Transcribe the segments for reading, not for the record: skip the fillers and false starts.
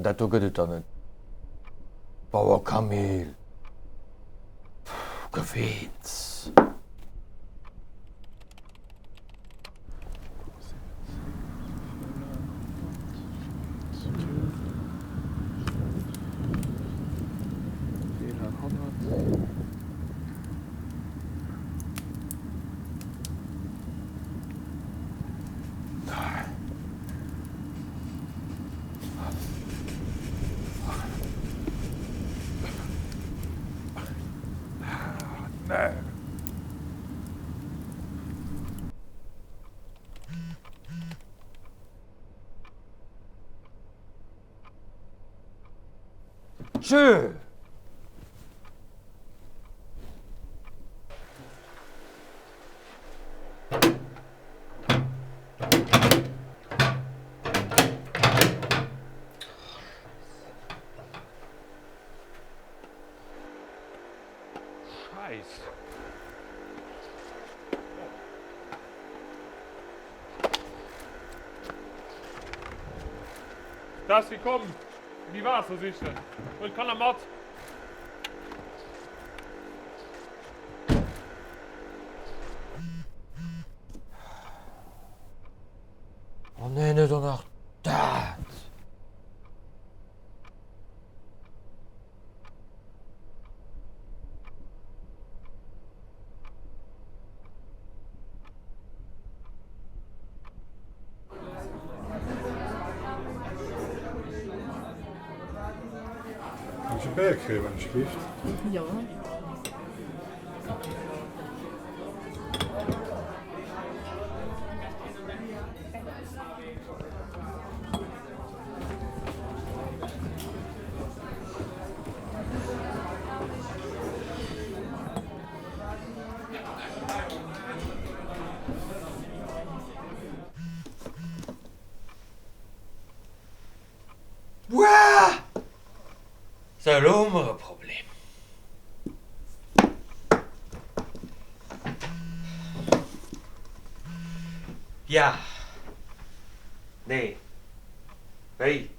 Dat ook het dan. Bauer Kamel. Geweens. Nee. Schön. Scheiße. Da ist gekommen. Die Waasser sicher. Und kann er Mord. Oh nee, niet dan nog dat. Moet je een berg geven, alsjeblieft. Ja. Wauw! Salom maar een probleem. Ja. Nee. Hey.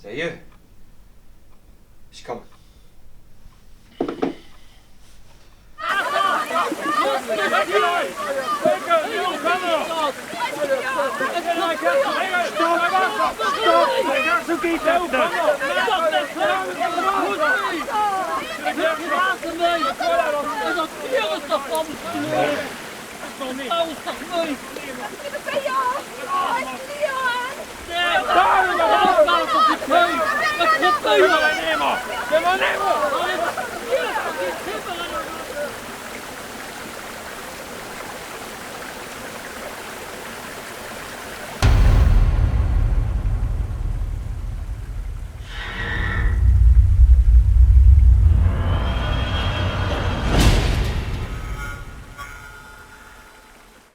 Zei je? Ich komm. Zo geht het ook. Ja!